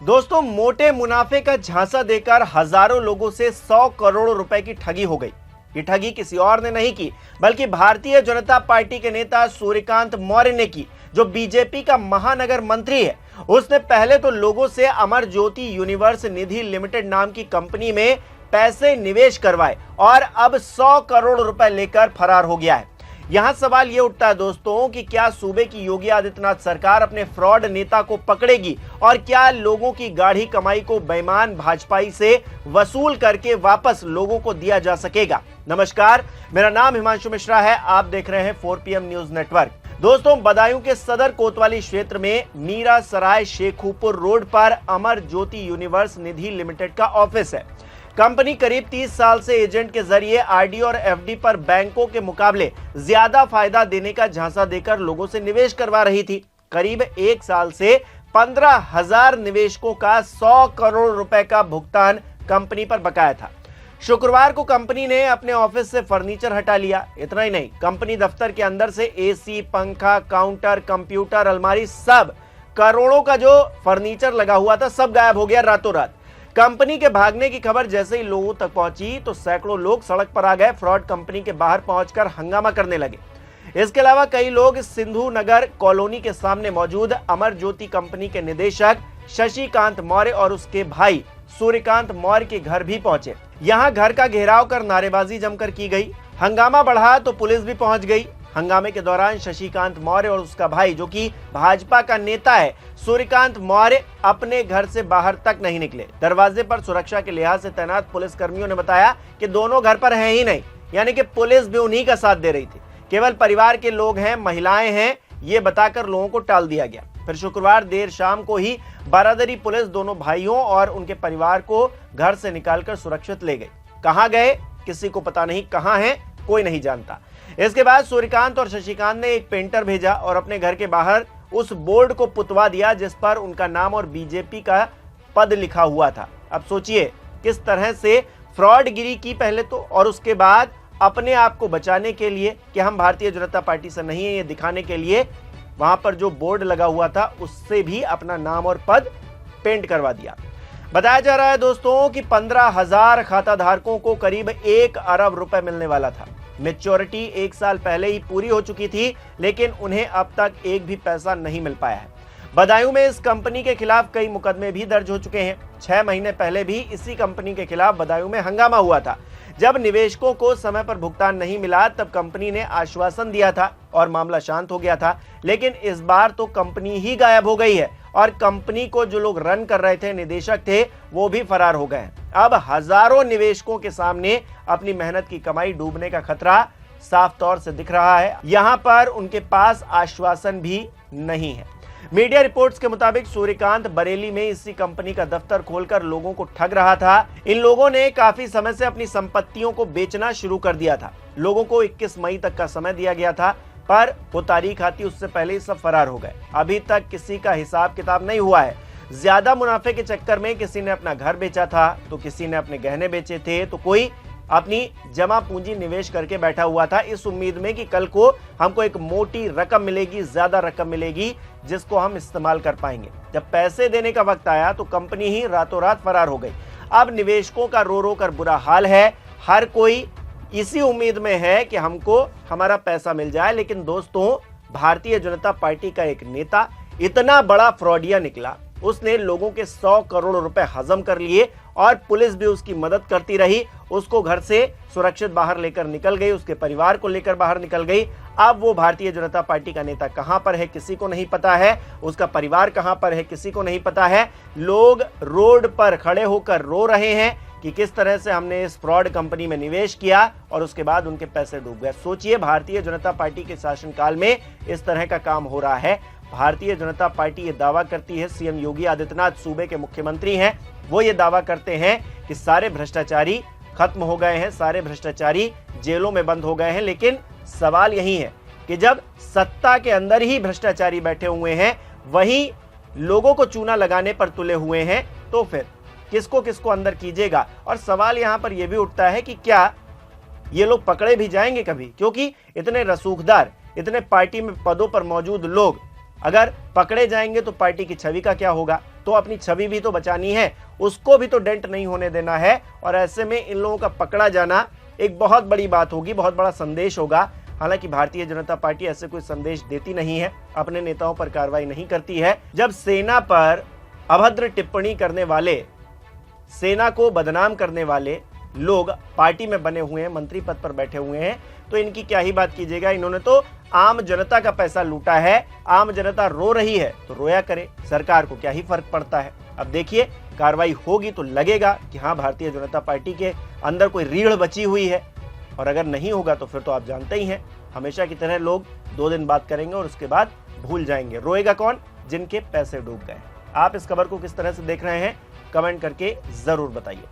दोस्तों, मोटे मुनाफे का झांसा देकर हजारों लोगों से 100 करोड़ रुपए की ठगी हो गई। ये ठगी किसी और ने नहीं की, बल्कि भारतीय जनता पार्टी के नेता सूर्यकांत मौर्य ने की, जो बीजेपी का महानगर मंत्री है। उसने पहले तो लोगों से अमर ज्योति यूनिवर्स निधि लिमिटेड नाम की कंपनी में पैसे निवेश करवाए और अब 100 करोड़ रुपए लेकर फरार हो गया है। यहां सवाल यह उठता है दोस्तों कि क्या सूबे की योगी आदित्यनाथ सरकार अपने फ्रॉड नेता को पकड़ेगी और क्या लोगों की गाढ़ी कमाई को बेईमान भाजपाई से वसूल करके वापस लोगों को दिया जा सकेगा। नमस्कार, मेरा नाम हिमांशु मिश्रा है। आप देख रहे हैं 4PM न्यूज नेटवर्क। दोस्तों, बदायूं के सदर कोतवाली क्षेत्र में मीरा सराय शेखुपुर रोड पर अमर ज्योति यूनिवर्स निधि लिमिटेड का ऑफिस है। कंपनी करीब 30 साल से एजेंट के जरिए आरडी और एफडी पर बैंकों के मुकाबले ज्यादा फायदा देने का झांसा देकर लोगों से निवेश करवा रही थी। करीब 1 साल से 15,000 निवेशकों का 100 करोड़ रुपए का भुगतान कंपनी पर बकाया था। शुक्रवार को कंपनी ने अपने ऑफिस से फर्नीचर हटा लिया। इतना ही नहीं, कंपनी दफ्तर के अंदर से एसी, पंखा, काउंटर, कंप्यूटर, अलमारी, सब करोड़ों का जो फर्नीचर लगा हुआ था सब गायब हो गया रातों रात। कंपनी के भागने की खबर जैसे ही लोगों तक पहुंची तो सैकड़ों लोग सड़क पर आ गए। फ्रॉड कंपनी के बाहर पहुंचकर हंगामा करने लगे। इसके अलावा कई लोग सिंधु नगर कॉलोनी के सामने मौजूद अमर ज्योति कंपनी के निदेशक शशिकांत मौर्य और उसके भाई सूर्यकांत मौर्य के घर भी पहुंचे। यहां घर का घेराव कर नारेबाजी जमकर की गई। हंगामा बढ़ा तो पुलिस भी पहुंच गई। हंगामे के दौरान शशिकांत मौर्य और उसका भाई, जो कि भाजपा का नेता है, सूर्यकांत मौर्य, अपने घर से बाहर तक नहीं निकले। दरवाजे पर सुरक्षा के लिहाज से तैनात पुलिस कर्मियों ने बताया कि दोनों घर पर हैं ही नहीं, यानी कि पुलिस भी उन्हीं का साथ दे रही थी। केवल परिवार के लोग हैं, महिलाएं हैं, ये बताकर लोगों को टाल दिया गया। फिर शुक्रवार देर शाम को ही बारादरी पुलिस दोनों भाइयों और उनके परिवार को घर से निकालकर सुरक्षित ले गई। कहां गए किसी को पता नहीं, कहां हैं कोई नहीं जानता। इसके बाद सूर्यकांत और शशिकांत ने एक पेंटर भेजा और अपने घर के बाहर उस बोर्ड को पुतवा दिया जिस पर उनका नाम और बीजेपी का पद लिखा हुआ था। अब सोचिए किस तरह से फ्रॉडगिरी की पहले तो, और उसके बाद अपने आप को बचाने के लिए कि हम भारतीय जनता पार्टी से नहीं है, ये दिखाने के लिए वहां पर जो बोर्ड लगा हुआ था उससे भी अपना नाम और पद पेंट करवा दिया। बताया जा रहा है दोस्तों कि 15,000 खाता धारकों को करीब 1 अरब रुपए मिलने वाला था। मैच्योरिटी 1 साल पहले ही पूरी हो चुकी थी, लेकिन उन्हें अब तक एक भी पैसा नहीं मिल पाया है। बदायूं में इस कंपनी के खिलाफ कई मुकदमे भी दर्ज हो चुके हैं। 6 महीने पहले भी इसी कंपनी के खिलाफ बदायूं में हंगामा हुआ था। जब निवेशकों को समय पर भुगतान नहीं मिला तब कंपनी ने आश्वासन दिया था और मामला शांत हो गया था, लेकिन इस बार तो कंपनी ही गायब हो गई है और कंपनी को जो लोग रन कर रहे थे, निदेशक थे, वो भी फरार हो गए। अब हजारों निवेशकों के सामने अपनी मेहनत की कमाई डूबने का खतरा साफ तौर से दिख रहा है। यहां पर उनके पास आश्वासन भी नहीं है। मीडिया रिपोर्ट्स के मुताबिक सूर्यकांत बरेली में इसी कंपनी का दफ्तर खोलकर लोगों को ठग रहा था। इन लोगों ने काफी समय से अपनी संपत्तियों को बेचना शुरू कर दिया था। लोगों को 21 मई तक का समय दिया गया था, पर वो तारीख आती उससे पहले ही सब फरार हो गए। अभी तक किसी का हिसाब किताब नहीं हुआ है। ज्यादा मुनाफे के चक्कर में किसी ने अपना घर बेचा था, तो किसी ने अपने गहने बेचे थे, तो कोई अपनी जमा पूंजी निवेश करके बैठा हुआ था इस उम्मीद में कि कल को हमको एक मोटी रकम मिलेगी, ज्यादा रकम मिलेगी जिसको हम इस्तेमाल कर पाएंगे। जब पैसे देने का वक्त आया तो कंपनी ही रातों रात फरार हो गई। अब निवेशकों का रो रो कर बुरा हाल है। हर कोई इसी उम्मीद में है कि हमको हमारा पैसा मिल जाए, लेकिन दोस्तों, भारतीय जनता पार्टी का एक नेता इतना बड़ा फ्रॉडिया निकला। उसने लोगों के 100 करोड़ रुपए हजम कर लिए और पुलिस भी उसकी मदद करती रही। उसको घर से सुरक्षित बाहर लेकर निकल गई, उसके परिवार को लेकर बाहर निकल गई। अब वो भारतीय जनता पार्टी का नेता कहां पर है किसी को नहीं पता है, उसका परिवार कहां पर है किसी को नहीं पता है। लोग रोड पर खड़े होकर रो रहे हैं कि किस तरह से हमने इस फ्रॉड कंपनी में निवेश किया और उसके बाद उनके पैसे डूब गए। सोचिए, भारतीय जनता पार्टी के शासनकाल में इस तरह का काम हो रहा है। भारतीय जनता पार्टी ये दावा करती है, सीएम योगी आदित्यनाथ सूबे के मुख्यमंत्री हैं, वो ये दावा करते हैं कि सारे भ्रष्टाचारी खत्म हो गए हैं, सारे भ्रष्टाचारी जेलों में बंद हो गए हैं। लेकिन सवाल यही है कि जब सत्ता के अंदर ही भ्रष्टाचारी बैठे हुए हैं, वही लोगों को चूना लगाने पर तुले हुए हैं, तो फिर किसको किसको अंदर कीजिएगा। और सवाल यहां पर यह भी उठता है कि क्या ये लोग पकड़े भी जाएंगे कभी, क्योंकि इतने रसूखदार, इतने पार्टी में पदों पर मौजूद लोग अगर पकड़े जाएंगे तो पार्टी की छवि का क्या होगा। तो अपनी छवि भी तो बचानी है, उसको भी तो डेंट नहीं होने देना है। और ऐसे में इन लोगों का पकड़ा जाना एक बहुत बड़ी बात होगी, बहुत बड़ा संदेश होगा। हालांकि भारतीय जनता पार्टी ऐसे कोई संदेश देती नहीं है, अपने नेताओं पर कार्रवाई नहीं करती है। जब सेना पर अभद्र टिप्पणी करने वाले, सेना को बदनाम करने वाले लोग पार्टी में बने हुए हैं, मंत्री पद पर बैठे हुए हैं, तो इनकी क्या ही बात कीजिएगा। इन्होंने तो आम जनता का पैसा लूटा है, आम जनता रो रही है तो रोया करे, सरकार को क्या ही फर्क पड़ता है। अब देखिए कार्रवाई होगी तो लगेगा कि हाँ भारतीय जनता पार्टी के अंदर कोई रीढ़ बची हुई है, और अगर नहीं होगा तो फिर तो आप जानते ही हैं, हमेशा की तरह लोग 2 दिन बात करेंगे और उसके बाद भूल जाएंगे। रोएगा कौन? जिनके पैसे डूब गए। आप इस खबर को किस तरह से देख रहे हैं, कमेंट करके जरूर बताइए।